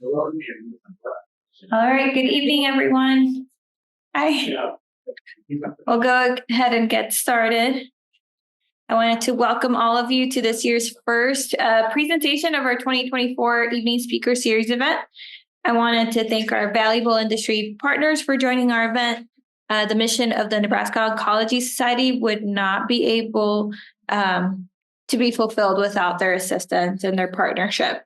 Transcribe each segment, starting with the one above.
All right, good evening, everyone. We'll go ahead and get started. I wanted to welcome all of you to this year's first presentation of our 2024 Evening Speaker Series event. I wanted to thank our valuable industry partners for joining our event. The mission of the Nebraska Oncology Society would not be able to be fulfilled without their assistance and their partnership.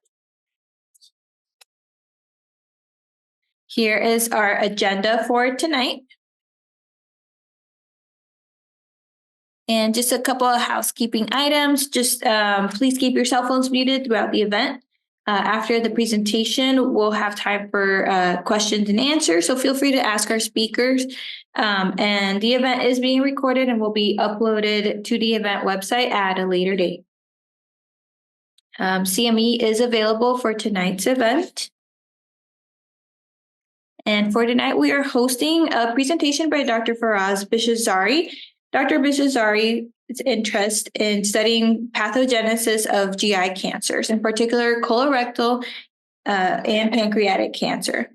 Here is our agenda for tonight. And just a couple of housekeeping items. Just please keep your cell phones muted throughout the event. After the presentation, we'll have time for questions and answers. So feel free to ask our speakers. And the event is being recorded and will be uploaded to the event website at a later date. CME is available for tonight's event. And for tonight, we are hosting a presentation by Dr. Faraz Bishazari. Dr. Bishazari's interest in studying pathogenesis of GI cancers, in particular colorectal and pancreatic cancer.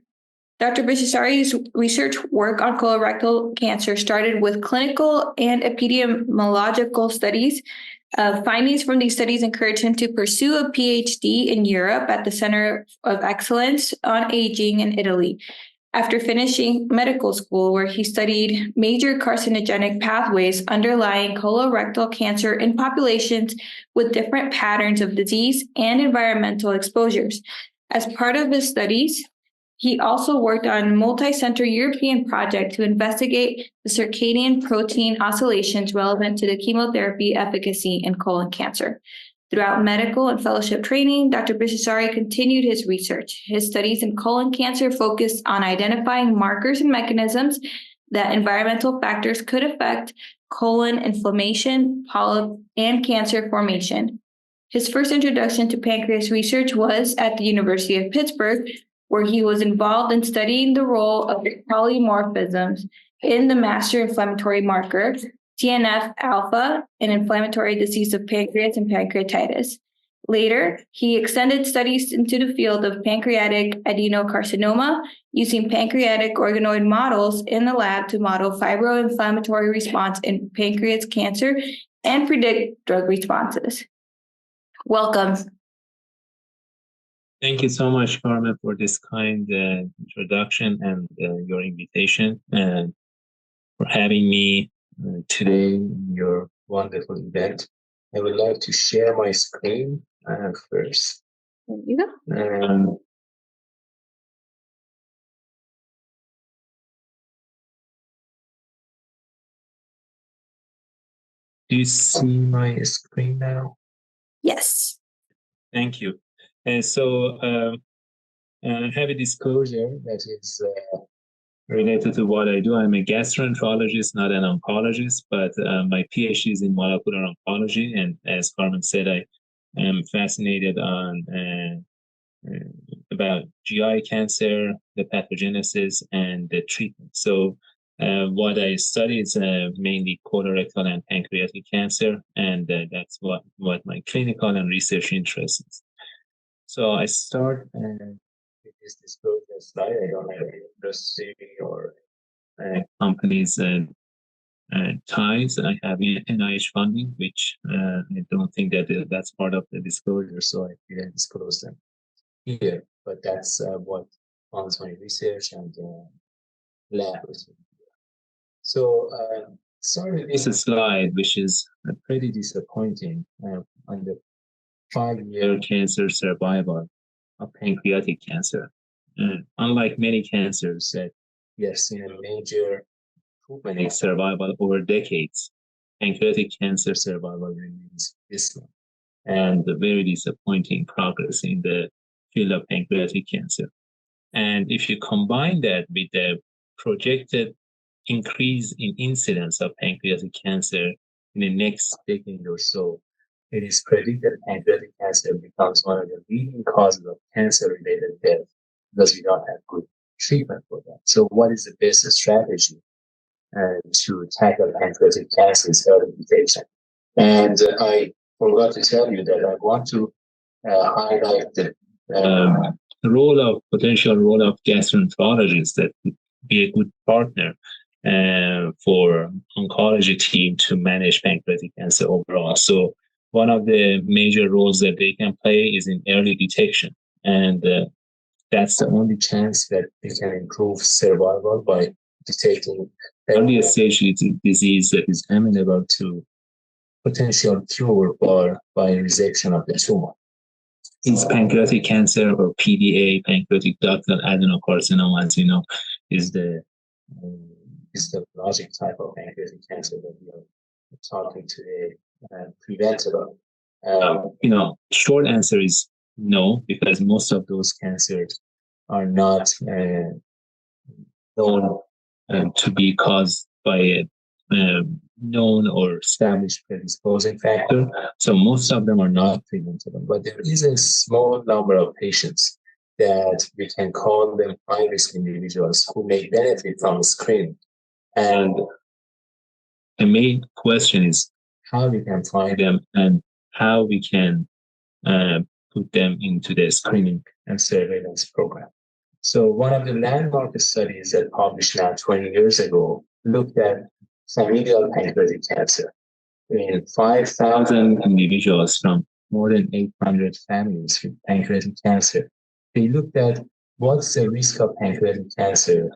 Dr. Bishazari's research work on colorectal cancer started with clinical and epidemiological studies. Findings from these studies encouraged him to pursue a PhD in Europe at the Center of Excellence on Aging in Italy. After finishing medical school, where he studied major carcinogenic pathways underlying colorectal cancer in populations with different patterns of disease and environmental exposures. As part of his studies, he also worked on a multi-center European project to investigate the circadian protein oscillations relevant to the chemotherapy efficacy in colon cancer. Throughout medical and fellowship training, Dr. Bishazari continued his research. His studies in colon cancer focused on identifying markers and mechanisms that environmental factors could affect colon inflammation, polyp, and cancer formation. His first introduction to pancreas research was at the University of Pittsburgh, where he was involved in studying the role of polymorphisms in the master inflammatory marker, TNF-alpha, an inflammatory disease of pancreas and pancreatitis. Later, he extended studies into the field of pancreatic adenocarcinoma, using pancreatic organoid models in the lab to model fibroinflammatory response in pancreas cancer and predict drug responses. Welcome. Thank you so much, Carmen, for this kind introduction and your invitation, and for having me today in your wonderful event. I would like to share my screen first. There you go. Do you see my screen now? Yes. Thank you. And so I have a disclosure that is related to what I do. I'm a gastroenterologist, not an oncologist, but my PhD is in molecular oncology. And as Carmen said, I am fascinated on about GI cancer, the pathogenesis, and the treatment. So what I study is mainly colorectal and pancreatic cancer, and that's what my clinical and research interest is. So I start with this disclosure slide. I don't have any industry or companies ties. I have NIH funding, which I don't think that that's part of the disclosure, so I didn't disclose them here. But that's what funds my research and lab. So start with this slide, which is pretty disappointing on the 5-year cancer survival of pancreatic cancer. Unlike many cancers that we have seen a major improvement in survival over decades, pancreatic cancer survival remains dismal, and very disappointing progress in the field of pancreatic cancer. And if you combine that with the projected increase in incidence of pancreatic cancer in the next decade or so, it is predicted pancreatic cancer becomes one of the leading causes of cancer-related death because we don't have good treatment for that. So what is the best strategy to tackle pancreatic cancer is early detection? And I forgot to tell you that I want to highlight the potential role of gastroenterologists that would be a good partner for oncology team to manage pancreatic cancer overall. So one of the major roles that they can play is in early detection, and that's the only chance that we can improve survival by detecting early stage disease that is amenable to potential cure or by resection of the tumor. Is pancreatic cancer or PDA, pancreatic ductal adenocarcinoma, as you know, is the histologic type of pancreatic cancer that we are talking today, preventable? Short answer is no, because most of those cancers are not known to be caused by a known or established predisposing factor. So most of them are not preventable, but there is a small number of patients that we can call them high-risk individuals who may benefit from screening. And the main question is how we can find them and how we can put them into the screening and surveillance program. So one of the landmark studies that published now 20 years ago looked at familial pancreatic cancer in 5,000 individuals from more than 800 families with pancreatic cancer. They looked at what's the risk of pancreatic cancer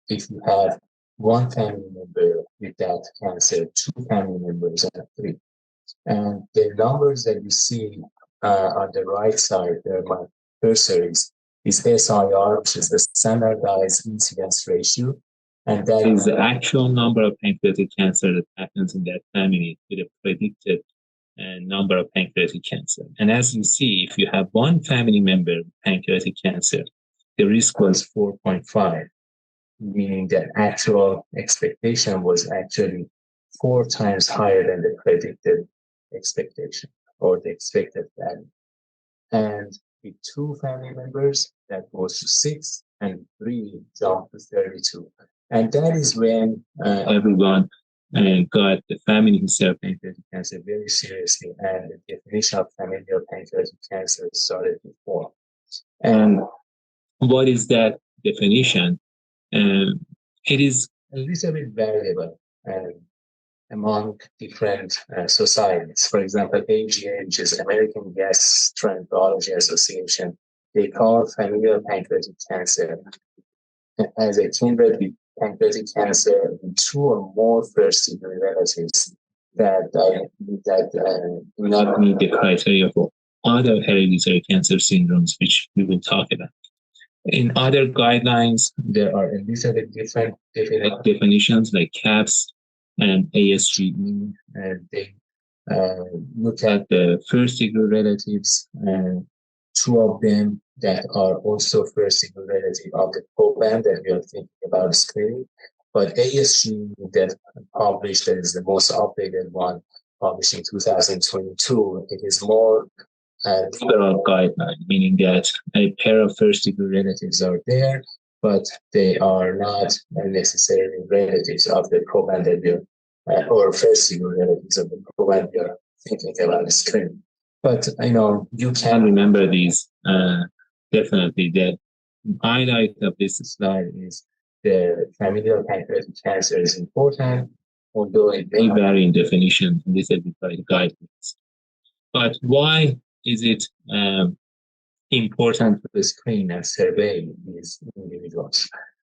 if you have one family member with that cancer, two family members, and three. And the numbers that you see on the right side, there my cursor is SIR, which is the standardized incidence ratio. And that is the actual number of pancreatic cancer that happens in that family with a predicted number of pancreatic cancer. And as you see, if you have one family member with pancreatic cancer, the risk was 4.5, meaning that actual expectation was actually 4 times higher than the predicted expectation or the expected value. And with two family members, that goes to 6, and 3 jumped to 32. And that is when everyone got the family history of pancreatic cancer very seriously, and the definition of familial pancreatic cancer started to form. And what is that definition? It is a little bit variable among different societies. For example, AGA, which is American Gastroenterology Association, they call familial pancreatic cancer as a kindred with pancreatic cancer in 2 or more first-degree relatives that do not meet the criteria for other hereditary cancer syndromes, which we will talk about. In other guidelines, there are a little bit different definitions like CAPS and ASGE, and they look at the first-degree relatives, and 2 of them that are also first-degree relative of the program that we are thinking about screening. But ASGE that published, that is the most updated one, published in 2022, it is more liberal guideline, meaning that a pair of first-degree relatives are there, but they are not necessarily relatives of the program that we're, or first-degree relatives of the program we are thinking about screening. But you can remember these definitely. The highlight of this slide is the familial pancreatic cancer is important, although it may vary in definition a little bit by the guidelines. But why is it important to screen and survey these individuals?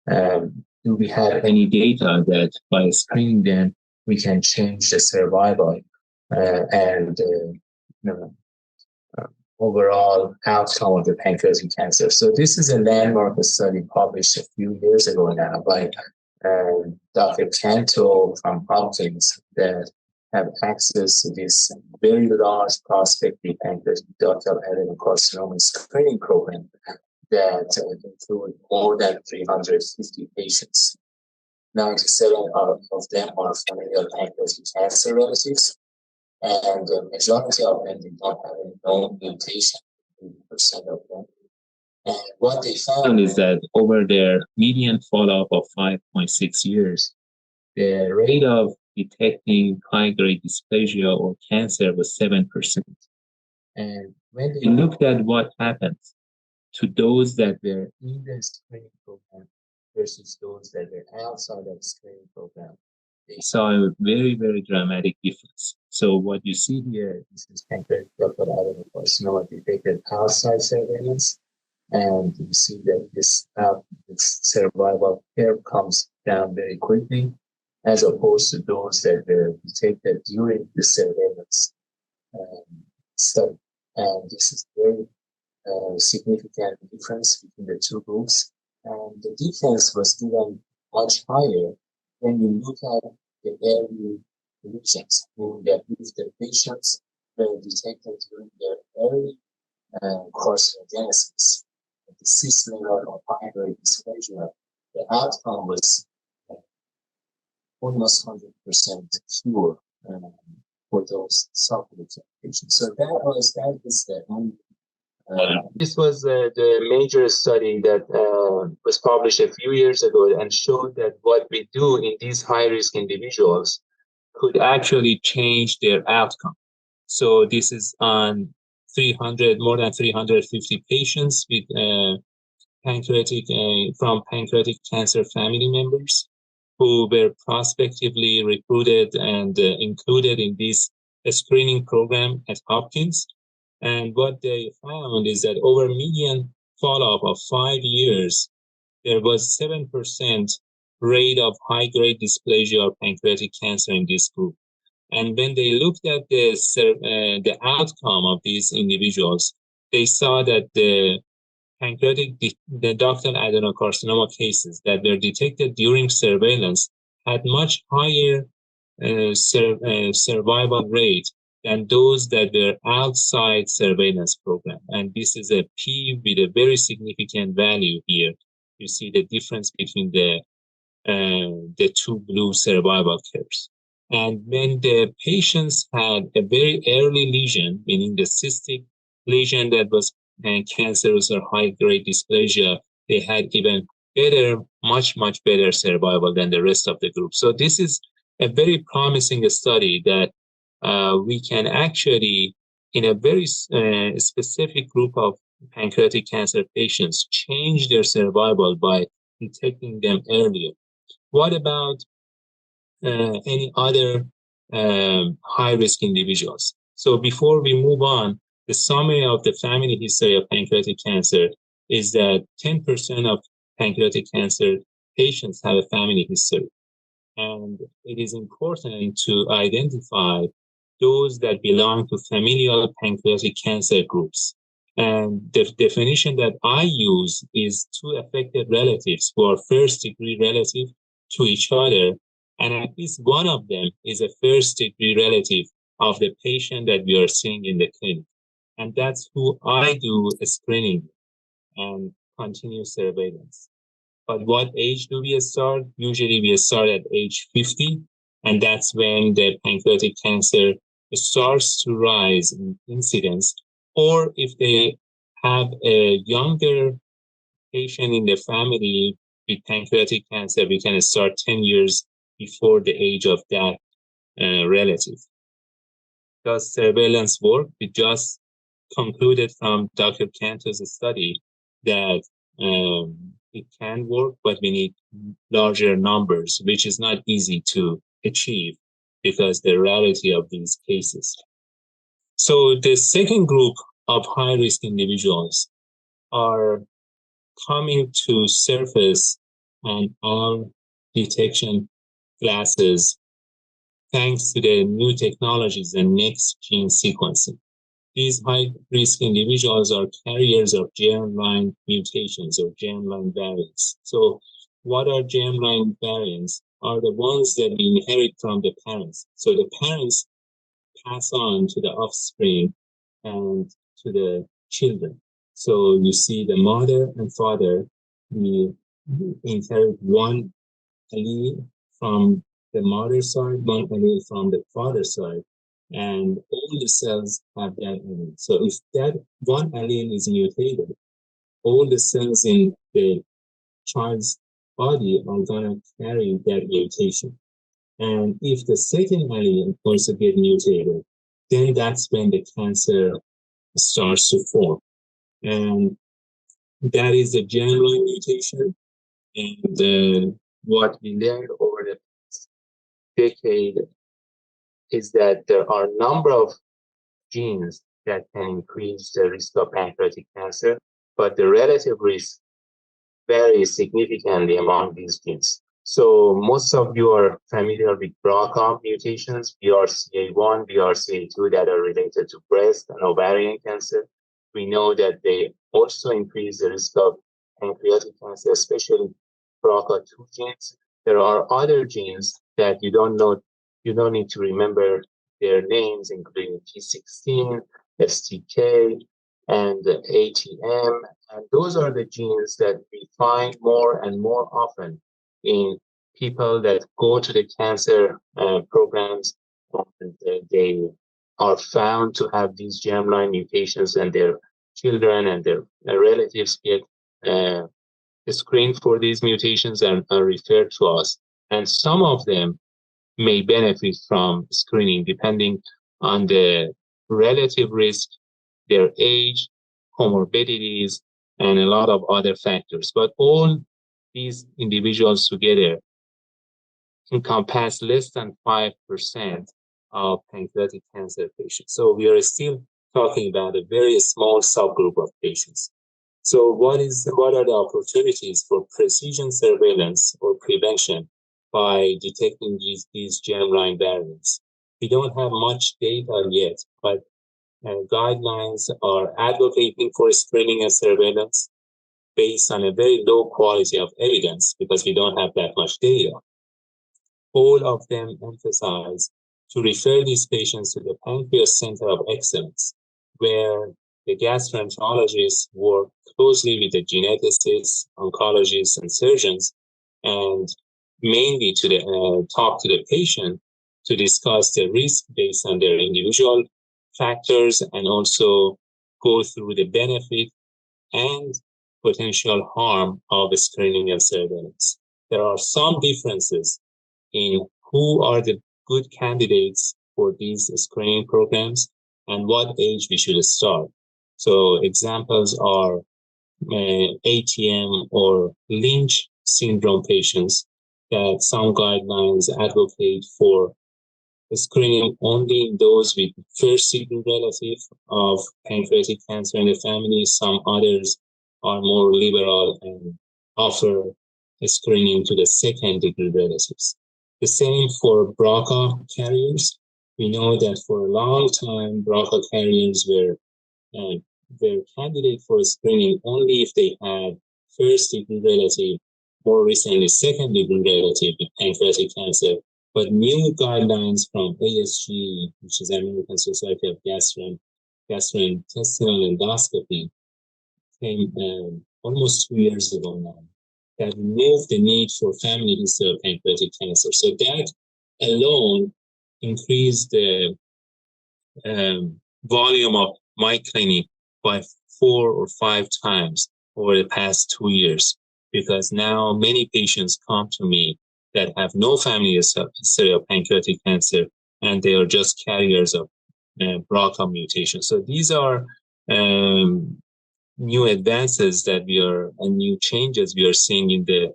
Do we have any data that by screening them, we can change the survival and overall outcome of the pancreatic cancer? So this is a landmark study published a few years ago now by Dr. Canto from Hopkins that have access to this very large prospective pancreatic ductal adenocarcinoma screening program that include more than 350 patients. 97 of them are familial pancreatic cancer relatives, and the majority of them did not have any known mutation, 80% of them. And what they found is that over their median follow-up of 5.6 years, the rate of detecting high-grade dysplasia or cancer was 7%. And when they looked at what happens to those that were in the screening program versus those that were outside of the screening program, they saw a very, very dramatic difference. So what you see here, this is pancreatic ductal adenocarcinoma detected outside surveillance, and you see that this survival curve comes down very quickly, as opposed to those that were detected during the surveillance study. And this is very significant difference between the two groups. And the difference was even much higher when you look at the early lesions, meaning that if the patients were detected during their early carcinogenesis, at the cyst level of high-grade dysplasia, the outcome was almost 100% cure for those subgroups of patients. So that is the only. This was the major study that was published a few years ago and showed that what we do in these high-risk individuals could actually change their outcome. So this is on more than 350 patients with from pancreatic cancer family members who were prospectively recruited and included in this screening program at Hopkins. And what they found is that over median follow-up of 5 years, there was 7% rate of high-grade dysplasia or pancreatic cancer in this group. And when they looked at the outcome of these individuals, they saw that the ductal adenocarcinoma cases that were detected during surveillance had much higher survival rate than those that were outside surveillance program. And this is a P with a very significant value here. You see the difference between the two blue survival curves. And when the patients had a very early lesion, meaning the cystic lesion that was cancerous or high-grade dysplasia, they had even better, much better survival than the rest of the group. So this is a very promising study that we can actually, in a very specific group of pancreatic cancer patients, change their survival by detecting them earlier. What about any other high-risk individuals? So before we move on, the summary of the family history of pancreatic cancer is that 10% of pancreatic cancer patients have a family history. And it is important to identify those that belong to familial pancreatic cancer groups. And the definition that I use is two affected relatives who are first-degree relative to each other, and at least one of them is a first-degree relative of the patient that we are seeing in the clinic. And that's who I do screening and continuous surveillance. But what age do we start? Usually we start at age 50, and that's when the pancreatic cancer starts to rise in incidence. Or if they have a younger patient in the family with pancreatic cancer, we can start 10 years before the age of that relative. Does surveillance work? We just concluded from Dr. Cantor's study that it can work, but we need larger numbers, which is not easy to achieve because the rarity of these cases. So the second group of high-risk individuals are coming to surface on our detection glasses thanks to the new technologies and next gene sequencing. These high-risk individuals are carriers of germline mutations or germline variants. So what are germline variants? Are the ones that we inherit from the parents. So the parents pass on to the offspring and to the children. So you see the mother and father, we inherit one allele from the mother's side, one allele from the father's side, and all the cells have that allele. So if that one allele is mutated, all the cells in the child's body are going to carry that mutation. And if the second allele also get mutated, then that's when the cancer starts to form. And That is the germline mutation. And what we learned over the past decade is that there are a number of genes that can increase the risk of pancreatic cancer, but the relative risk varies significantly among these genes. So most of you are familiar with BRCA mutations, BRCA1, BRCA2 that are related to breast and ovarian cancer. We know that they also increase the risk of pancreatic cancer, especially BRCA2 genes. There are other genes that you don't know, you don't need to remember their names, including P16, STK, and ATM, and those are the genes that we find more and more often in people that go to the cancer programs, and they are found to have these germline mutations, and their children and their relatives get uh, screened for these mutations and are referred to us. And some of them may benefit from screening depending on the relative risk, their age, comorbidities, and a lot of other factors. But all these individuals together encompass less than 5% of pancreatic cancer patients. So we are still talking about a very small subgroup of patients. So what are the opportunities for precision surveillance or prevention by detecting these germline variants? We don't have much data yet, but guidelines are advocating for screening and surveillance based on a very low quality of evidence because we don't have that much data. All of them emphasize to refer these patients to the Pancreas Center of Excellence, where the gastroenterologists work closely with the geneticists, oncologists, and surgeons, and mainly to talk to the patient to discuss the risk based on their individual factors and also go through the benefit and potential harm of screening and surveillance. There are some differences in who are the good candidates for these screening programs and what age we should start. So examples are ATM or Lynch syndrome patients that some guidelines advocate for screening only in those with first degree relative of pancreatic cancer in the family. Some others are more liberal and offer screening to the second degree relatives. The same for BRCA carriers. We know that for a long time, BRCA carriers were candidate for screening only if they had first degree relative, more recently second degree relative with pancreatic cancer. But new guidelines from ASG, which is American Society of Gastrointestinal Endoscopy, came almost 2 years ago now, that removed the need for family history of pancreatic cancer. So that alone increased the volume of my clinic by 4 or 5 times over the past 2 years, because now many patients come to me that have no family history of pancreatic cancer, and they are just carriers of BRCA mutation. So these are new advances that and new changes we are seeing in the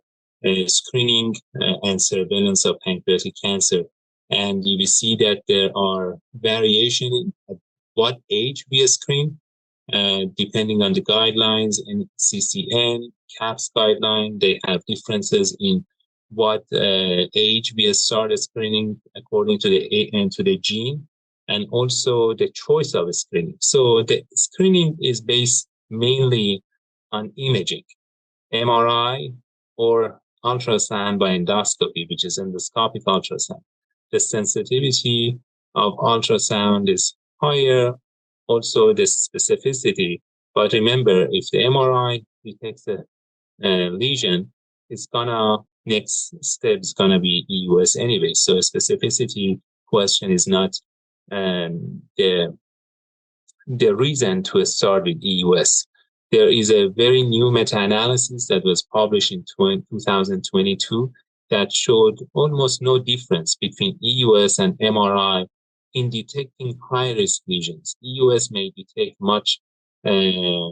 screening and surveillance of pancreatic cancer. And you will see that there are variation in at what age we screen, depending on the guidelines and CCN, CAPS guideline. They have differences in what age we start screening according to the gene, and also the choice of screening. So the screening is based mainly on imaging, MRI or ultrasound by endoscopy, which is endoscopic ultrasound. The sensitivity of ultrasound is higher, also the specificity. But remember, if the MRI detects a lesion, next step is gonna be EUS anyway. So specificity question is not the reason to start with EUS. There is a very new meta-analysis that was published in 2022 that showed almost no difference between EUS and MRI in detecting high-risk lesions. EUS may detect much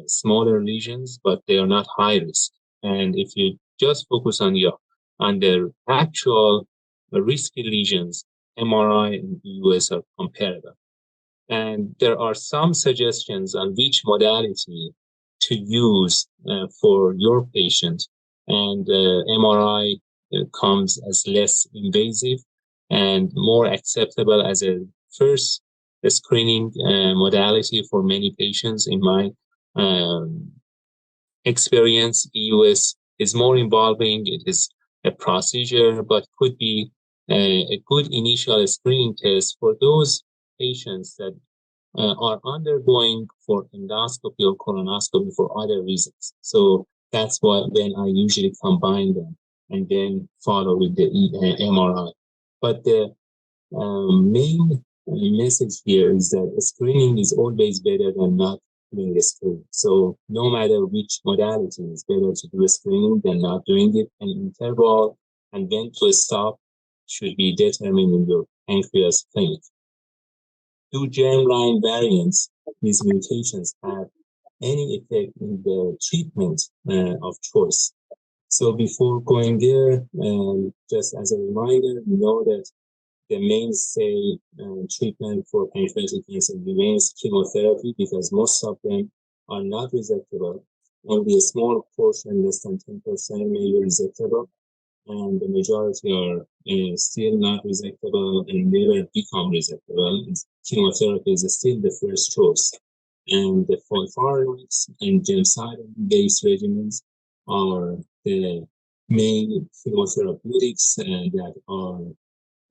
smaller lesions, but they are not high risk. And if you just focus on the actual risky lesions, MRI and EUS are comparable. And there are some suggestions on which modality to use for your patient. And MRI comes as less invasive and more acceptable as a first screening modality for many patients. In my um, experience, EUS is more involving. It is a procedure, but could be a good initial screening test for those patients that are undergoing for endoscopy or colonoscopy for other reasons. So that's why when I usually combine them and then follow with the MRI. But the main message here is that screening is always better than not doing a screening. So no matter which modality, it's better to do a screening than not doing it. And interval and when to stop should be determined in your pancreas clinic. Do germline variants, these mutations, have any effect in the treatment of choice? So before going there, just as a reminder, we know that the mainstay treatment for pancreatic cancer remains chemotherapy because most of them are not resectable. Only a small portion, less than 10%, may be resectable, and the majority are still not resectable and never become resectable. Chemotherapy is still the first choice. And the FOLFIRINOX and gemcitabine-based regimens are the main chemotherapeutics that are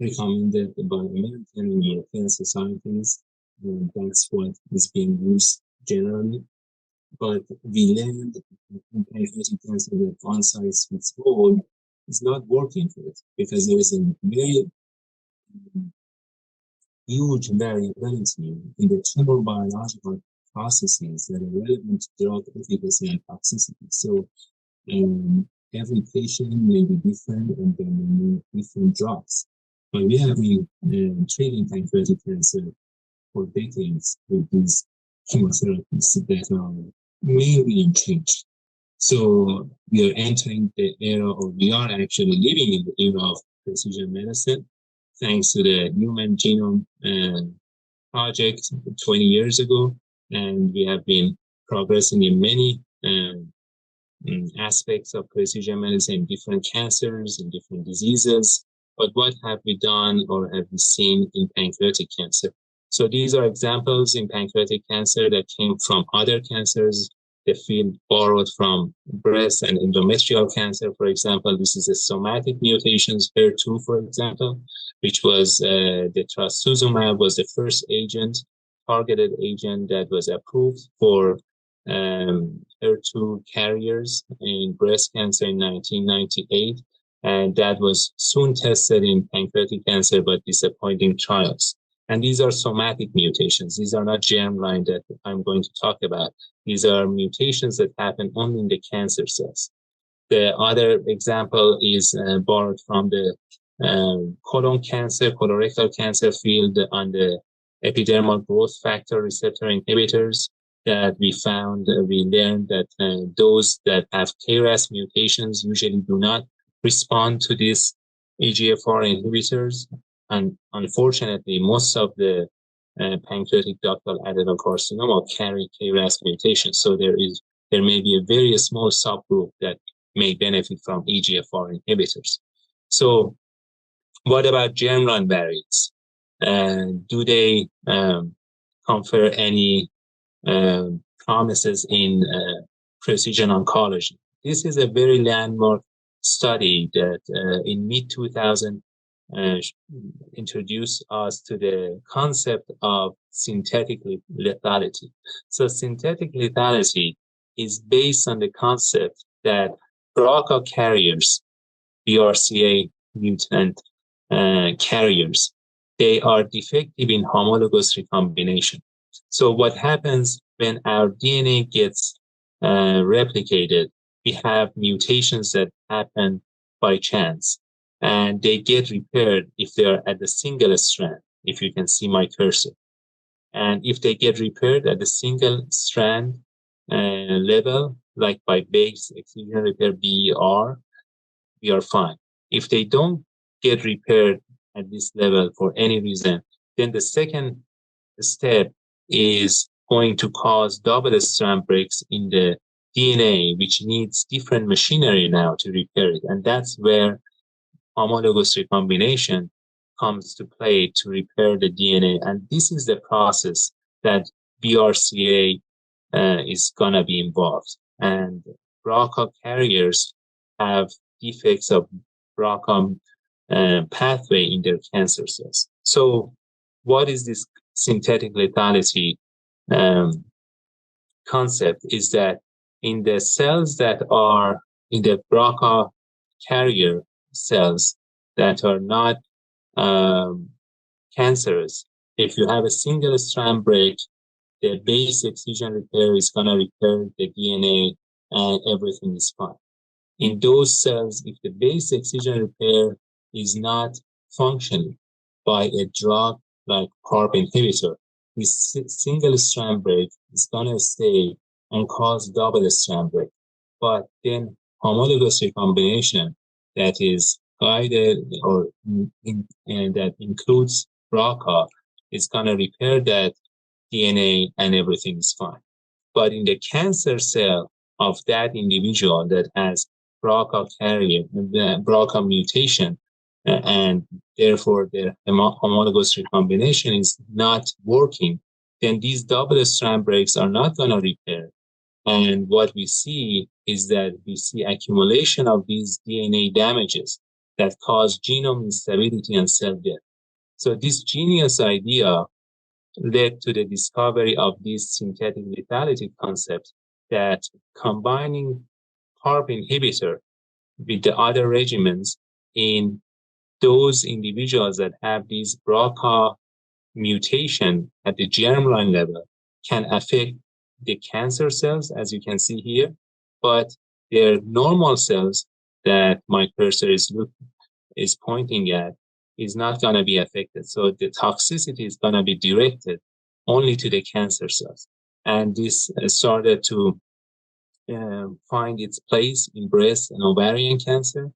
recommended by American and European societies. And that's what is being used generally. But we learned in pancreatic cancer that one size fits all is not working for it because there is a very huge variability in the tumor biological processes that are relevant to drug efficacy and toxicity. So every patient may be different and they may need different drugs. But we have been treating pancreatic cancer for decades with these chemotherapies that are mainly unchanged. So we are entering the era, or we are actually living in the era of precision medicine, thanks to the Human Genome Project 20 years ago. And we have been progressing in many aspects of precision medicine, different cancers and different diseases. But what have we done or have we seen in pancreatic cancer? So these are examples in pancreatic cancer that came from other cancers. The field borrowed from breast and endometrial cancer, for example. This is a somatic mutations, HER2, for example, which was the trastuzumab was the first agent, targeted agent that was approved for HER2 carriers in breast cancer in 1998, and that was soon tested in pancreatic cancer, but disappointing trials. And these are somatic mutations. These are not germline that I'm going to talk about. These are mutations that happen only in the cancer cells. The other example is borrowed from the colon cancer, colorectal cancer field on the epidermal growth factor receptor inhibitors that we found. We learned that those that have KRAS mutations usually do not respond to these EGFR inhibitors. And unfortunately, most of the pancreatic ductal adenocarcinoma carry KRAS mutations. So there may be a very small subgroup that may benefit from EGFR inhibitors. So what about germline variants? Do they confer any promises in precision oncology? This is a very landmark study that in mid-2000 introduced us to the concept of synthetic lethality. So synthetic lethality is based on the concept that BRCA carriers, BRCA mutant carriers, they are defective in homologous recombination. So what happens when our DNA gets replicated, we have mutations that happen by chance, and they get repaired if they are at the single strand, if you can see my cursor. And if they get repaired at the single strand, level, like by base excision repair BER, we are fine. If they don't get repaired at this level for any reason, then the second step is going to cause double strand breaks in the DNA, which needs different machinery now to repair it. And that's where homologous recombination comes to play to repair the DNA. And this is the process that BRCA is going to be involved. And BRCA carriers have defects of BRCA pathway in their cancer cells. So what is this synthetic lethality concept? Is that in the cells that are in the BRCA carrier cells that are not cancerous, if you have a single strand break, the base excision repair is going to repair the DNA and everything is fine. In those cells, if the base excision repair is not functioning by a drug like PARP inhibitor, this single strand break is going to stay and cause double strand break. But then homologous recombination that is guided or that includes BRCA is going to repair that DNA and everything is fine. But in the cancer cell of that individual that has BRCA carrier, the BRCA mutation, and therefore the homologous recombination is not working, then these double strand breaks are not going to repair. And what we see is that we see accumulation of these DNA damages that cause genome instability and cell death. So this genius idea led to the discovery of this synthetic lethality concept that combining PARP inhibitor with the other regimens in those individuals that have these BRCA mutation at the germline level can affect the cancer cells, as you can see here, but their normal cells that my cursor is pointing at is not going to be affected. So the toxicity is going to be directed only to the cancer cells. And this started to find its place in breast and ovarian cancer.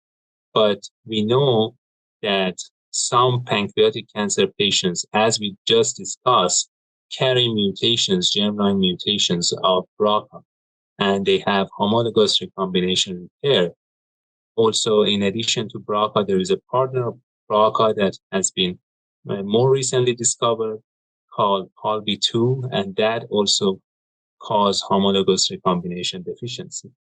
But we know that some pancreatic cancer patients, as we just discussed, carry mutations, germline mutations of BRCA, and they have homologous recombination repair. Also, in addition to BRCA, there is a partner of BRCA that has been more recently discovered called PALB2, and that also cause homologous recombination deficiency.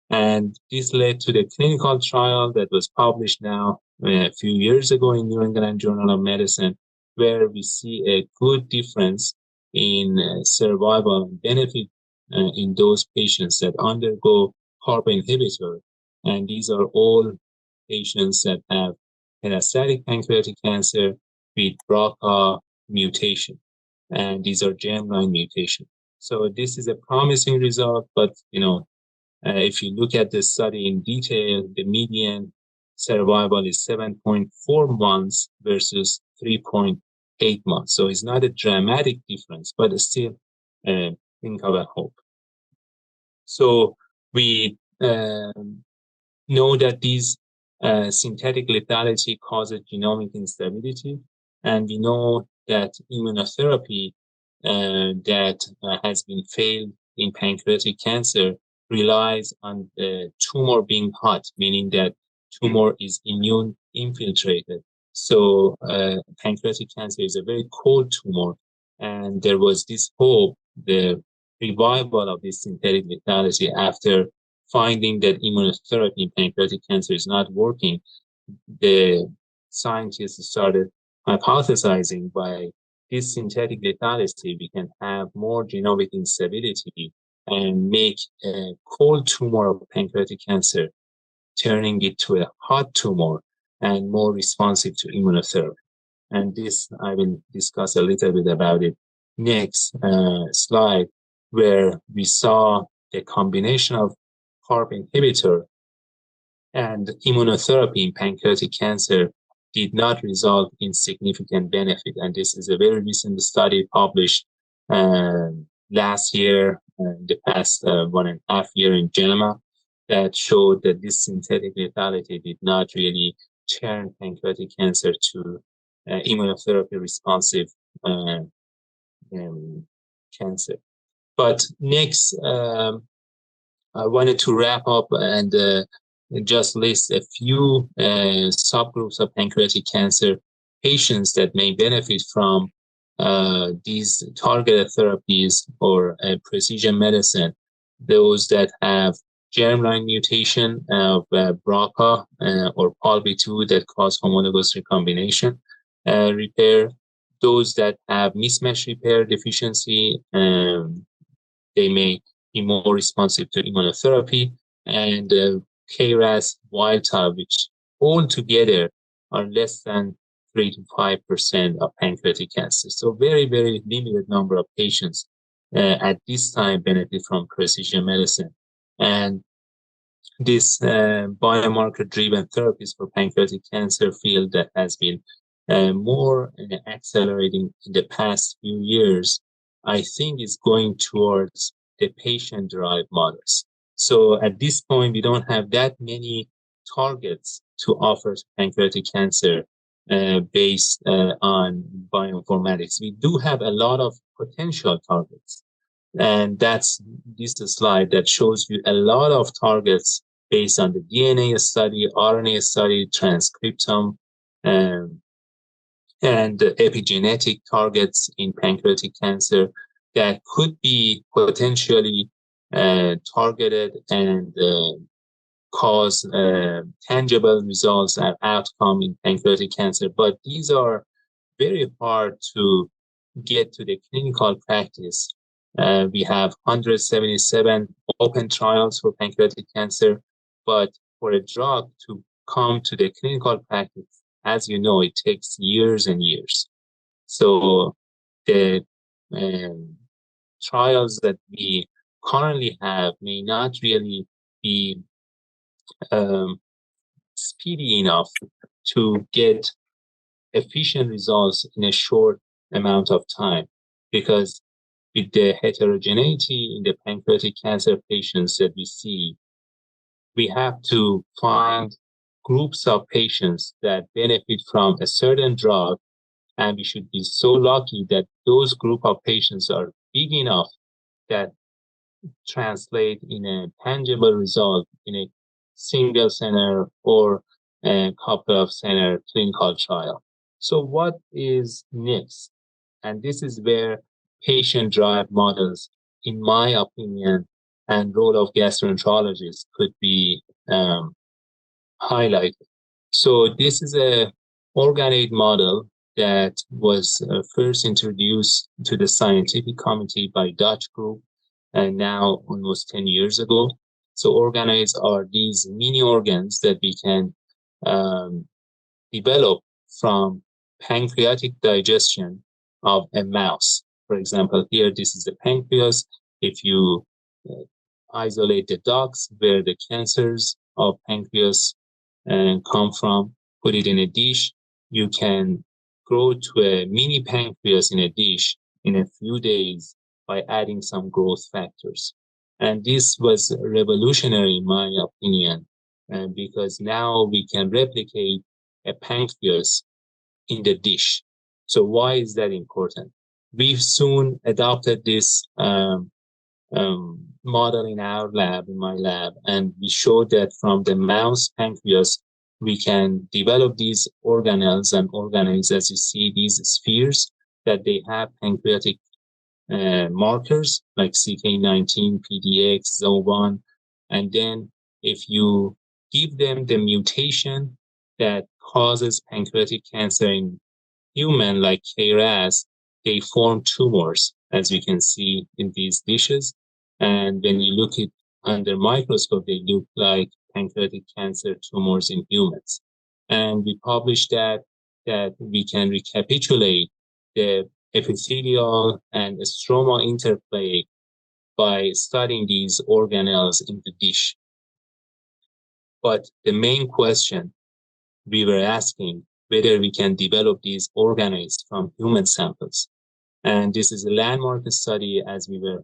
And this led to the clinical trial that was published now a few years ago in New England Journal of Medicine, where we see a good difference in survival and benefit in those patients that undergo PARP inhibitor. And these are all patients that have metastatic pancreatic cancer with BRCA mutation. And these are germline mutation. So this is a promising result, but if you look at the study in detail, the median survival is 7.4 months versus 3.8 months. So it's not a dramatic difference, but it's still think of a hope. So we know that these synthetic lethality causes genomic instability, and we know that immunotherapy that has been failed in pancreatic cancer relies on the tumor being hot, meaning that tumor is immune infiltrated. So pancreatic cancer is a very cold tumor, and there was this hope, the revival of this synthetic lethality after finding that immunotherapy in pancreatic cancer is not working. The scientists started hypothesizing by this synthetic lethality, we can have more genomic instability and make a cold tumor of pancreatic cancer, turning it to a hot tumor and more responsive to immunotherapy. And this, I will discuss a little bit about it next slide, where we saw the combination of PARP inhibitor and immunotherapy in pancreatic cancer did not result in significant benefit. And this is a very recent study published last year in the past 1.5 years in JAMA that showed that this synthetic lethality did not really turn pancreatic cancer to immunotherapy responsive cancer. But next, I wanted to wrap up and just list a few subgroups of pancreatic cancer patients that may benefit from these targeted therapies or precision medicine. Those that have germline mutation of BRCA or PALB2 that cause homologous recombination repair. Those that have mismatch repair deficiency, they may be more responsive to immunotherapy, and KRAS wild type, which altogether are less than 3 to 5% of pancreatic cancer. So very, very limited number of patients at this time benefit from precision medicine. And this biomarker-driven therapies for pancreatic cancer field that has been more accelerating in the past few years, I think is going towards the patient-derived models. So at this point, we don't have that many targets to offer to pancreatic cancer based on bioinformatics. We do have a lot of potential targets. And that's this slide that shows you a lot of targets based on the DNA study, RNA study, transcriptome, and epigenetic targets in pancreatic cancer that could be potentially targeted and cause tangible results and outcome in pancreatic cancer. But these are very hard to get to the clinical practice. We have 177 open trials for pancreatic cancer, but for a drug to come to the clinical practice, as you know, it takes years and years. So the trials that we currently have may not really be speedy enough to get efficient results in a short amount of time, because with the heterogeneity in the pancreatic cancer patients that we see, we have to find groups of patients that benefit from a certain drug, and we should be so lucky that those group of patients are big enough that translate in a tangible result in a single center or a couple of center clinical trial. So what is next? And this is where patient-derived models, in my opinion, and role of gastroenterologists could be highlighted. So this is a organoid model that was first introduced to the scientific committee by Dutch group, and now almost 10 years ago. So organoids are these mini organs that we can develop from pancreatic digestion of a mouse. For example, here, this is the pancreas. If you isolate the ducts where the cancers of pancreas come from, put it in a dish, you can grow to a mini pancreas in a dish in a few days by adding some growth factors. And this was revolutionary, in my opinion, because now we can replicate a pancreas in the dish. So why is that important? We've soon adopted this model in our lab, in my lab, and we showed that from the mouse pancreas, we can develop these organelles and organoids, as you see, these spheres, that they have pancreatic markers like CK19, PDX, ZO1, and then if you give them the mutation that causes pancreatic cancer in human, like KRAS, they form tumors, as you can see in these dishes. And when you look at under microscope, they look like pancreatic cancer tumors in humans. And we published that we can recapitulate the epithelial and stromal interplay by studying these organelles in the dish. But the main question we were asking, whether we can develop these organoids from human samples. And this is a landmark study, as we were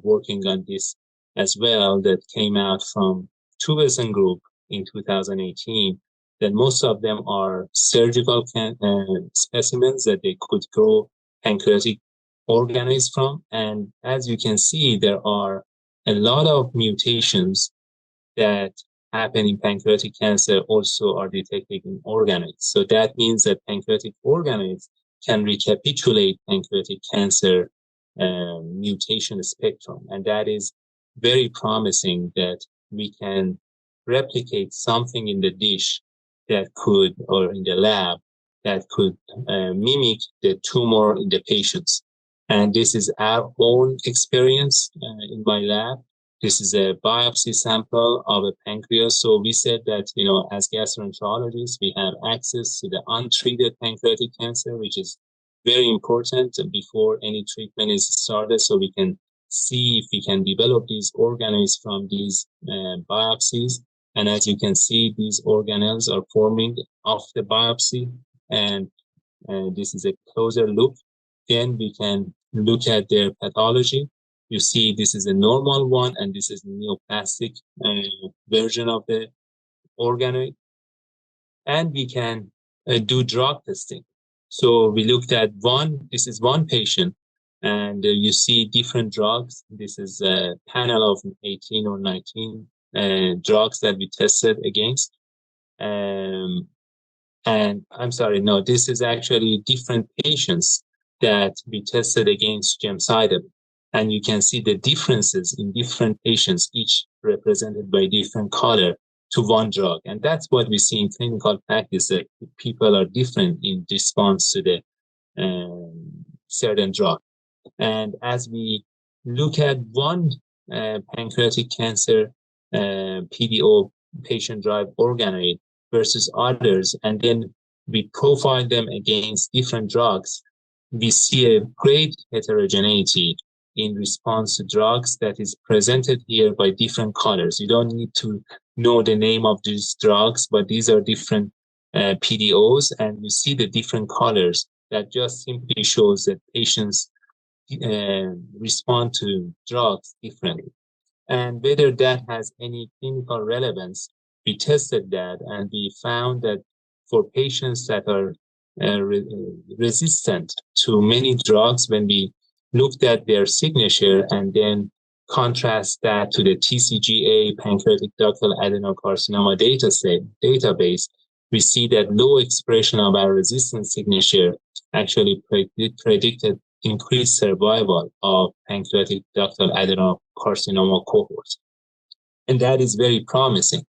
working on this as well, that came out from Tuvison Group in 2018, that most of them are surgical specimens that they could grow pancreatic organoids from. And as you can see, there are a lot of mutations that happen in pancreatic cancer also are detected in organoids. So that means that pancreatic organoids can recapitulate pancreatic cancer mutation spectrum. And that is very promising, that we can replicate something in the dish that could, or in the lab, that could mimic the tumor in the patients. And this is our own experience in my lab. This is a biopsy sample of a pancreas. So we said that, as gastroenterologists, we have access to the untreated pancreatic cancer, which is very important before any treatment is started. So we can see if we can develop these organelles from these biopsies. And as you can see, these organelles are forming off the biopsy. And this is a closer look. Then we can look at their pathology. You see, this is a normal one, and this is a neoplastic version of the organoid. And we can do drug testing. So we looked at this is one patient, and you see different drugs. This is a panel of 18 or 19 drugs that we tested against. And I'm sorry, no, this is actually different patients that we tested against gemcitabine. And you can see the differences in different patients, each represented by different color, to one drug. And that's what we see in clinical practice, that people are different in response to the certain drug. And as we look at one pancreatic cancer PDO, patient-derived organoid, versus others, and then we profile them against different drugs, we see a great heterogeneity in response to drugs that is presented here by different colors. You don't need to know the name of these drugs, but these are different PDOs, and you see the different colors. That just simply shows that patients respond to drugs differently. And whether that has any clinical relevance, we tested that, and we found that for patients that are resistant to many drugs, when we looked at their signature and then contrast that to the TCGA, pancreatic ductal adenocarcinoma database, we see that low expression of our resistance signature actually predicted increased survival of pancreatic ductal adenocarcinoma cohorts. And that is very promising.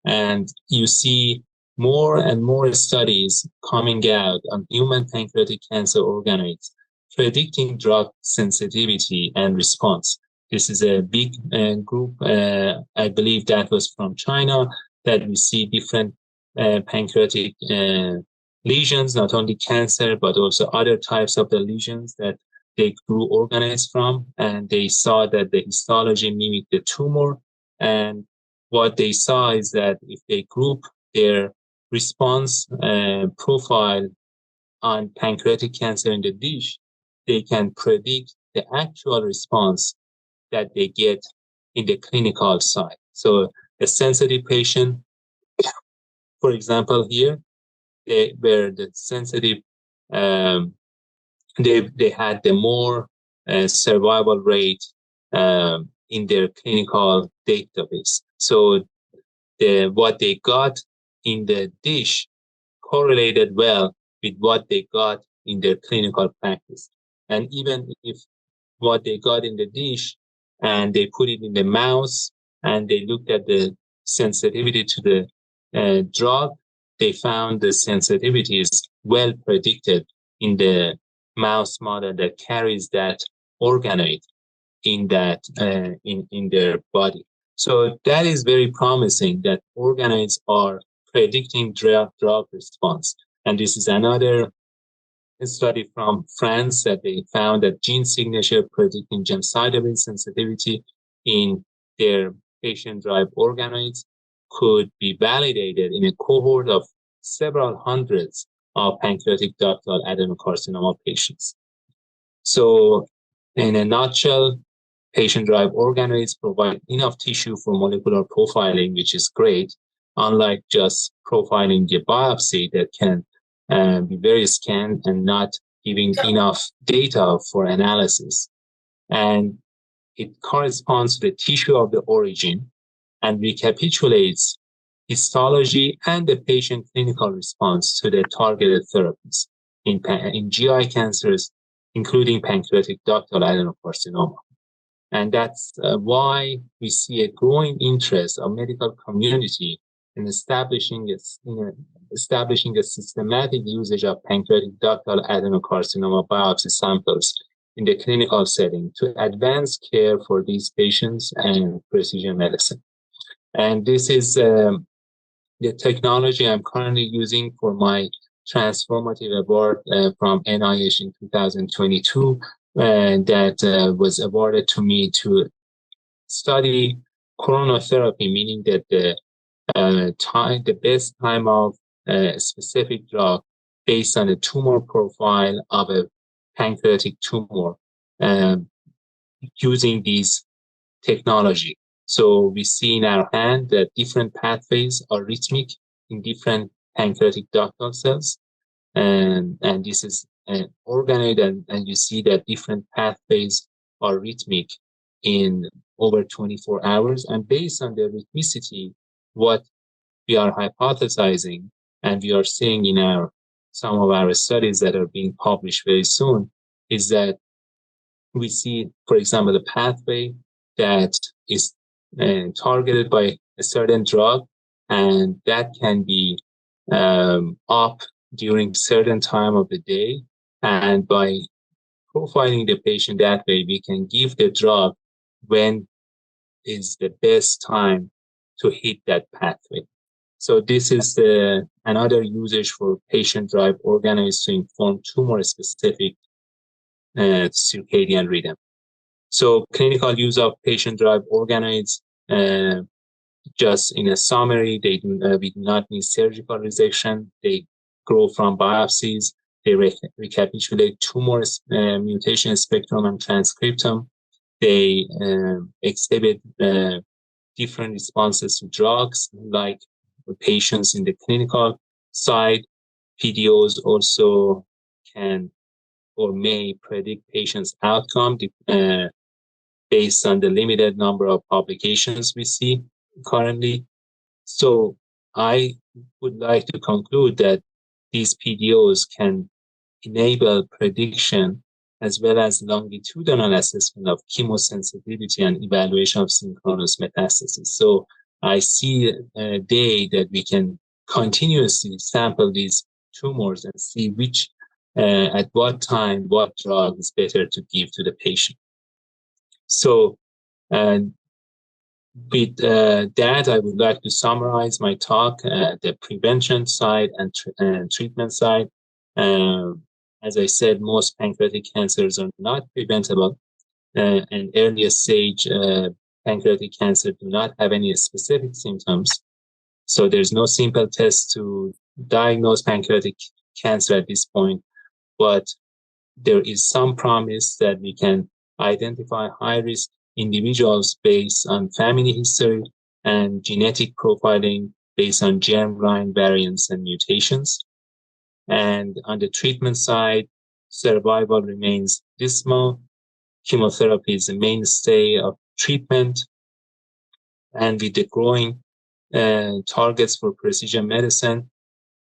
And you see more and more studies coming out on human pancreatic cancer organoids predicting drug sensitivity and response. This is a big group. I believe that was from China, that we see different pancreatic lesions, not only cancer, but also other types of the lesions that they grew organoids from. And they saw that the histology mimicked the tumor. And what they saw is that if they group their response profile on pancreatic cancer in the dish, they can predict the actual response that they get in the clinical side. So a sensitive patient, for example, here, where the sensitive, they had the more survival rate in their clinical database. So what they got in the dish correlated well with what they got in their clinical practice. And even if what they got in the dish and they put it in the mouse and they looked at the sensitivity to the drug, they found the sensitivity is well predicted in the mouse model that carries that organoid in that in their body. So that is very promising, that organoids are predicting drug response. And this is another study from France that they found that gene signature predicting gemcitabine sensitivity in their patient-derived organoids could be validated in a cohort of several hundreds of pancreatic ductal adenocarcinoma patients. So in a nutshell, patient-derived organoids provide enough tissue for molecular profiling, which is great, unlike just profiling the biopsy that can be very scant and not giving enough data for analysis. And it corresponds to the tissue of the origin and recapitulates histology and the patient clinical response to the targeted therapies in GI cancers, including pancreatic ductal adenocarcinoma. And that's why we see a growing interest of medical community in establishing a systematic usage of pancreatic ductal adenocarcinoma biopsy samples in the clinical setting to advance care for these patients and precision medicine. And this is the technology I'm currently using for my transformative award from NIH in 2022 that was awarded to me to study chronotherapy, meaning that the best time of a specific drug based on the tumor profile of a pancreatic tumor using these technology. So we see in our hand that different pathways are rhythmic in different pancreatic ductal cells. And this is an organoid, and you see that different pathways are rhythmic in over 24 hours. And based on the rhythmicity, what we are hypothesizing and we are seeing in some of our studies that are being published very soon is that we see, for example, the pathway that is targeted by a certain drug, and that can be up during certain time of the day. And by profiling the patient that way, we can give the drug when is the best time to hit that pathway. So this is another usage for patient-derived organoids to inform tumor-specific circadian rhythm. So clinical use of patient-derived organoids, just in a summary, we do not need surgical resection. They grow from biopsies. They recapitulate tumor mutation spectrum and transcriptome. They exhibit different responses to drugs, like patients in the clinical side. PDOs also can or may predict patients' outcome based on the limited number of publications we see currently. So I would like to conclude that these PDOs can enable prediction as well as longitudinal assessment of chemosensitivity and evaluation of synchronous metastasis. So I see a day that we can continuously sample these tumors and see which, at what time, what drug is better to give to the patient. So, with that, I would like to summarize my talk, the prevention side and treatment side. As I said, most pancreatic cancers are not preventable. And earlier stage pancreatic cancer do not have any specific symptoms. So there's no simple test to diagnose pancreatic cancer at this point, but there is some promise that we can identify high-risk individuals based on family history and genetic profiling based on germline variants and mutations. And on the treatment side, survival remains dismal. Chemotherapy is the mainstay of treatment. And with the growing targets for precision medicine,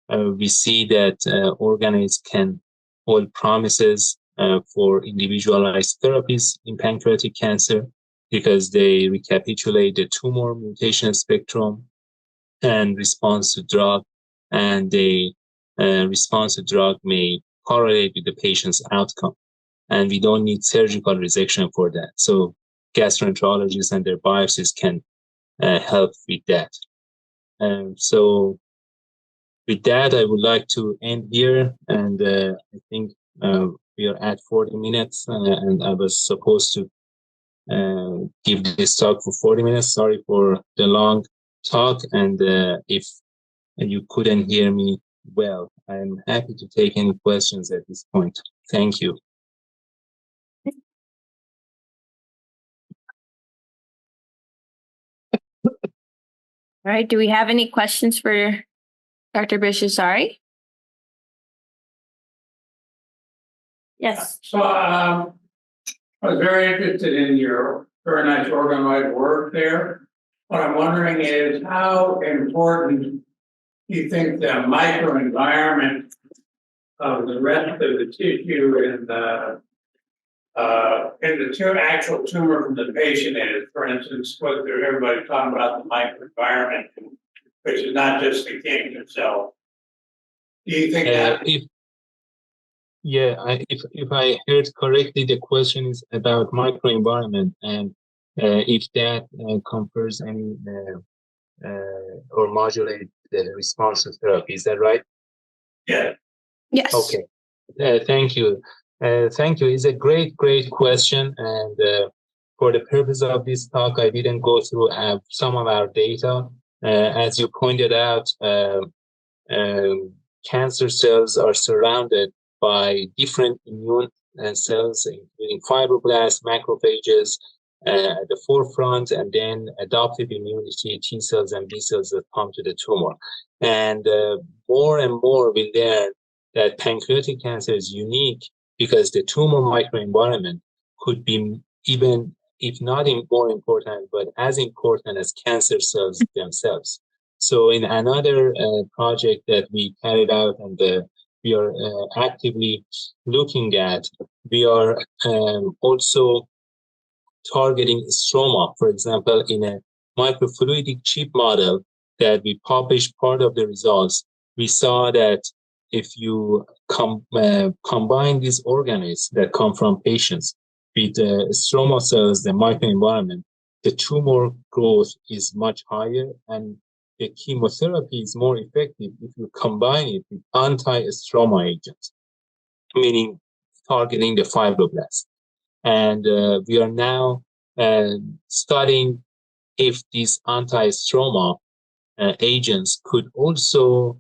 we see that organoids can hold promises for individualized therapies in pancreatic cancer because they recapitulate the tumor mutation spectrum and response to drug, and the response to drug may correlate with the patient's outcome. And we don't need surgical resection for that. So gastroenterologists and their biopsies can help with that. So with that, I would like to end here. And I think we are at 40 minutes, and I was supposed to give this talk for 40 minutes. Sorry for the long talk. And if you couldn't hear me well, I'm happy to take any questions at this point. Thank you. All right. Do we have any questions for Dr. Bishazari? Yes. So I was very interested in your very nice organoid work there. What I'm wondering is how important do you think the microenvironment of the rest of the tissue and the actual tumor from the patient is? For instance, what everybody's talking about the microenvironment, which is not just the cancer cell. Do you think that? If I heard correctly, the question is about microenvironment and if that confers any or modulate the response to therapy. Is that right? Yeah. Yes. Okay. Thank you. Thank you. It's a great question. And for the purpose of this talk, I didn't go through some of our data. As you pointed out, cancer cells are surrounded by different immune cells, including fibroblasts, macrophages at the forefront, and then adaptive immunity, T cells and B cells that come to the tumor. And more and more we learn that pancreatic cancer is unique because the tumor microenvironment could be even, if not more important, but as important as cancer cells themselves. So in another project that we carried out and we are actively looking at, we are also targeting stroma. For example, in a microfluidic chip model that we published part of the results, we saw that if you combine these organoids that come from patients with stroma cells, the microenvironment, the tumor growth is much higher and the chemotherapy is more effective if you combine it with anti-stroma agents, meaning targeting the fibroblasts. And we are now studying if these anti-stroma agents could also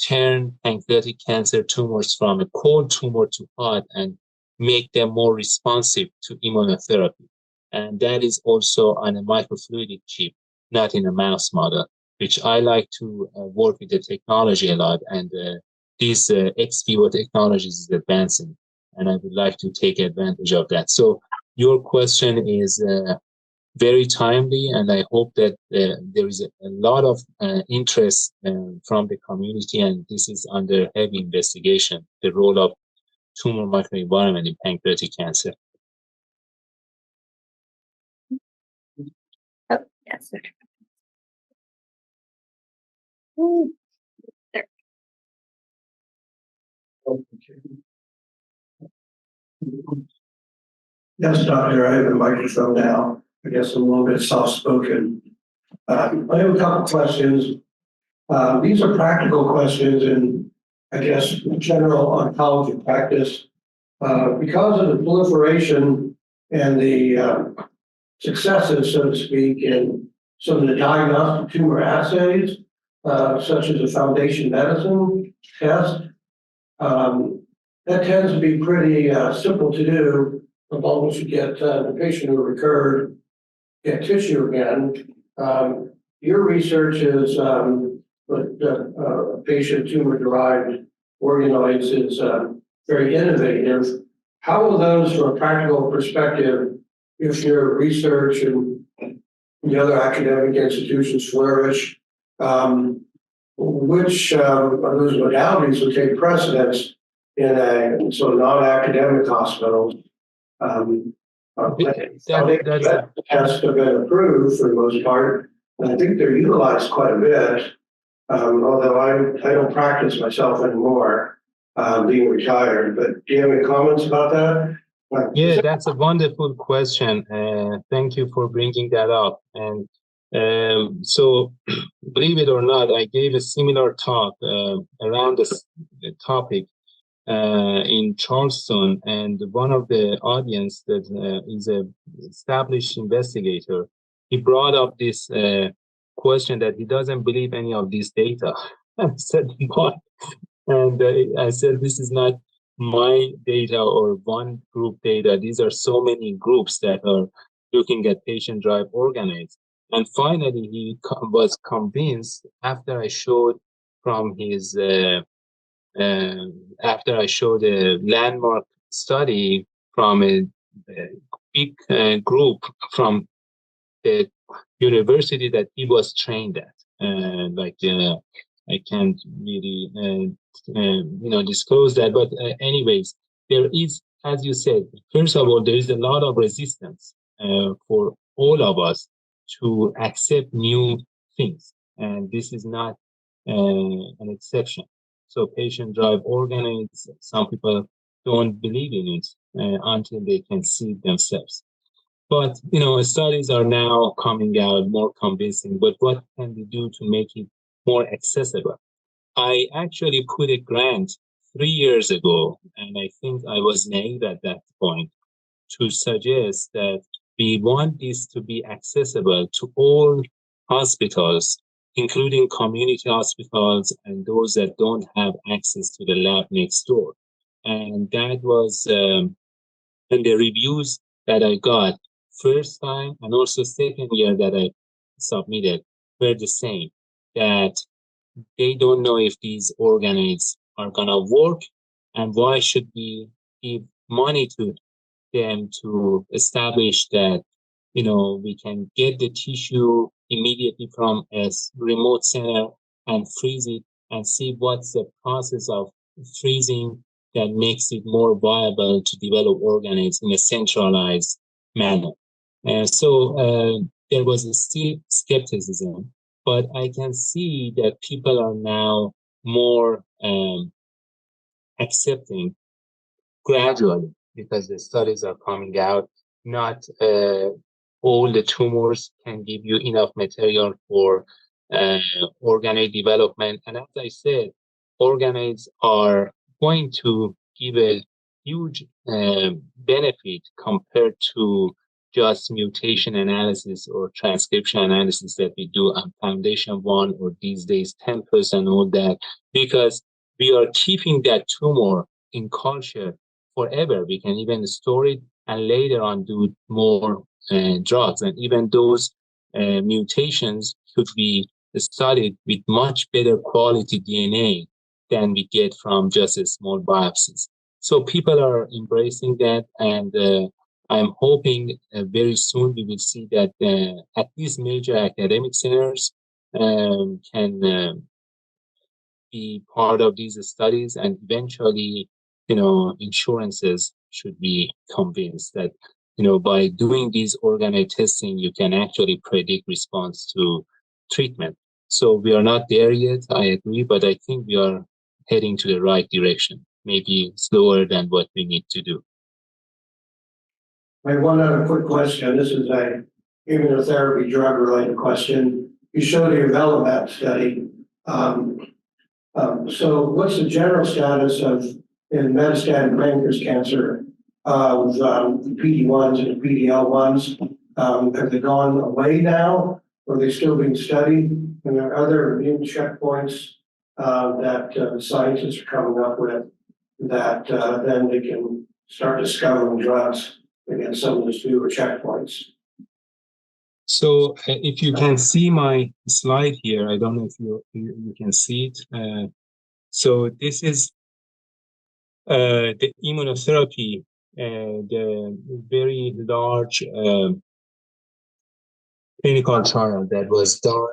turn pancreatic cancer tumors from a cold tumor to hot and make them more responsive to immunotherapy. And that is also on a microfluidic chip, not in a mouse model, which I like to work with the technology a lot. And this ex vivo technologies is advancing, and I would like to take advantage of that. So your question is very timely, and I hope that there is a lot of interest from the community, and this is under heavy investigation, the role of tumor microenvironment in pancreatic cancer. Oh, yes. There. Yes, Doctor, I have a microphone now. I guess I'm a little bit soft-spoken. I have a couple questions. These are practical questions in, I guess, general oncology practice. Because of the proliferation and the successes, so to speak, in some of the diagnostic tumor assays, such as a Foundation Medicine test, that tends to be pretty simple to do as long as you get the patient who recurred get tissue again. Your research is with patient tumor-derived organoids is very innovative. How will those, from a practical perspective, if your research and the other academic institutions flourish, which of those modalities will take precedence in a sort of non-academic hospitals? That tests have been approved for the most part, and I think they're utilized quite a bit. Although I don't practice myself anymore, being retired. But do you have any comments about that? Yeah, that's a wonderful question. Thank you for bringing that up. And so, believe it or not, I gave a similar talk around this topic in Charleston, and one of the audience that is an established investigator, he brought up this question that he doesn't believe any of these data. I said, what? And I said, this is not my data or one group data. These are so many groups that are looking at patient-derived organoids. And finally, he was convinced after I showed from his, after I showed a landmark study from a big group from the university that he was trained at. I can't really, disclose that. But anyways, there is, as you said, first of all, there is a lot of resistance for all of us to accept new things, and this is not an exception. So patient-derived organoids, some people don't believe in it until they can see it themselves. But studies are now coming out more convincing. But what can we do to make it more accessible? I actually put a grant 3 years ago, and I think I was naive at that point, to suggest that we want this to be accessible to all hospitals, including community hospitals and those that don't have access to the lab next door. And that was, and the reviews that I got first time and also second year that I submitted were the same, that they don't know if these organoids are gonna work, and why should we give money to them to establish that we can get the tissue immediately from a remote center and freeze it and see what's the process of freezing that makes it more viable to develop organoids in a centralized manner. And so there was still skepticism, but I can see that people are now more accepting gradually, because the studies are coming out. Not all the tumors can give you enough material for organoid development. And as I said, organoids are going to give a huge benefit compared to just mutation analysis or transcription analysis that we do on Foundation One or these days Tempus and all that, because we are keeping that tumor in culture forever. We can even store it and later on do more drugs. And even those mutations could be studied with much better quality DNA than we get from just a small biopsies. So people are embracing that, and I'm hoping very soon we will see that at least major academic centers can be part of these studies, and eventually, insurances should be convinced that, by doing these organoid testing, you can actually predict response to treatment. So we are not there yet, I agree, but I think we are heading to the right direction, maybe slower than what we need to do. I have one other quick question. This is a immunotherapy drug-related question. You showed the development study. So what's the general status of, in metastatic pancreas cancer, of the PD-1s and the PD-L1s? Have they gone away now, or are they still being studied? And there are other immune checkpoints that scientists are coming up with that then they can start discovering drugs against some of those newer checkpoints. So if you can see my slide here, I don't know if you can see it. So this is the immunotherapy, the very large clinical trial that was done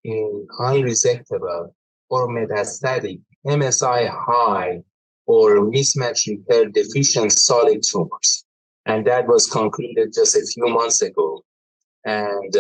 in unresectable or metastatic MSI high or mismatch repair deficient solid tumors. And that was concluded just a few months ago. And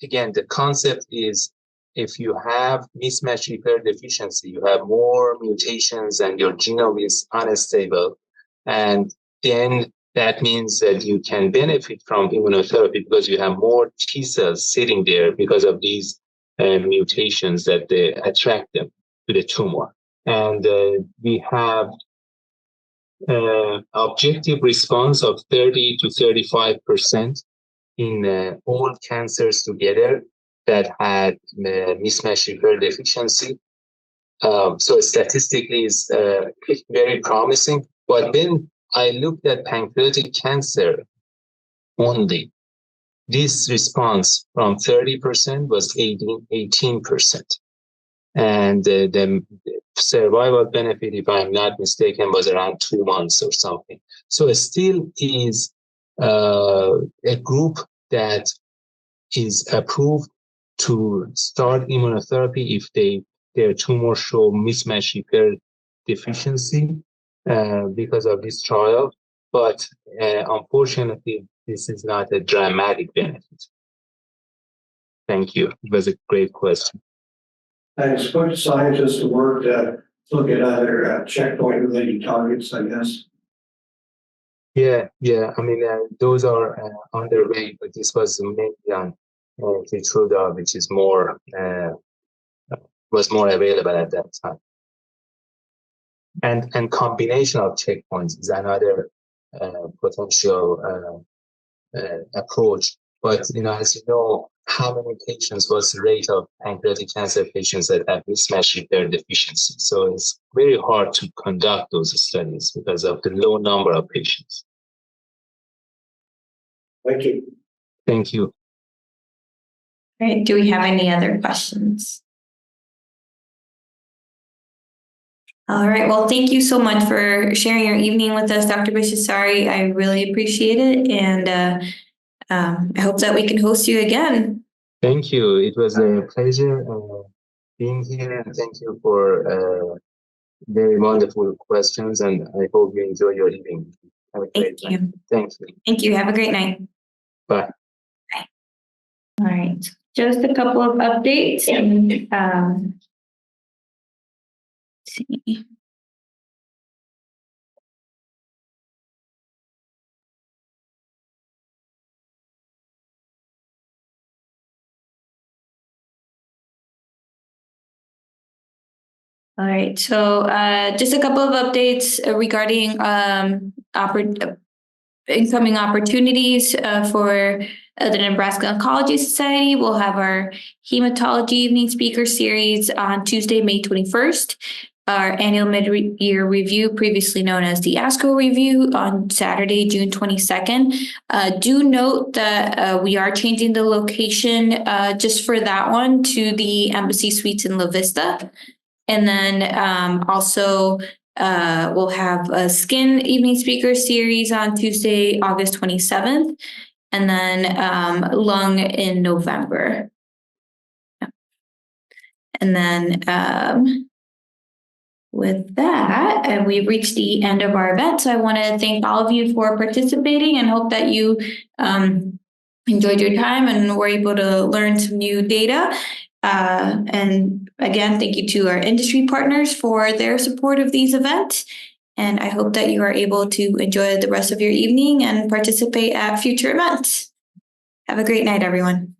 again, the concept is, if you have mismatch repair deficiency, you have more mutations and your genome is unstable. And then that means that you can benefit from immunotherapy because you have more T cells sitting there because of these mutations that they attract them to the tumor. And we have objective response of 30 to 35% in all cancers together that had mismatch repair deficiency. So statistically is very promising. But then I looked at pancreatic cancer only, this response from 30% was 18%. And the survival benefit, if I'm not mistaken, was around 2 months or something. So it still is a group that is approved to start immunotherapy if their tumor show mismatch repair deficiency because of this trial. But unfortunately, this is not a dramatic benefit. Thank you. It was a great question. I expect scientists to work to look at other checkpoint-related targets, I guess. Yeah. I mean, those are underway, but this was mainly on Keytruda, which is was more available at that time. And combination of checkpoints is another potential approach. But as you know, how many patients was the rate of pancreatic cancer patients that have mismatch repair deficiency? So it's very hard to conduct those studies because of the low number of patients. Thank you. Thank you. All right, do we have any other questions? All right, well, thank you so much for sharing your evening with us, Dr. Bishasari. I really appreciate it, and I hope that we can host you again. Thank you. It was a pleasure being here, and thank you for very wonderful questions, and I hope you enjoy your evening. Have a great night. Thank you. Thank you. Have a great night. Bye. Bye. All right, just a couple of updates. And, let's see. All right, so just a couple of updates regarding incoming opportunities for the Nebraska Oncology Society. We'll have our hematology evening speaker series on Tuesday, May 21st. Our annual mid-year review, previously known as the ASCO review, on Saturday, June 22nd. Do note that we are changing the location just for that one to the Embassy Suites in La Vista. And then also we'll have a skin evening speaker series on Tuesday, August 27th, and then lung in November. And then with that, and we've reached the end of our event. So I want to thank all of you for participating and hope that you enjoyed your time and were able to learn some new data. And again, thank you to our industry partners for their support of these events. And I hope that you are able to enjoy the rest of your evening and participate at future events. Have a great night, everyone.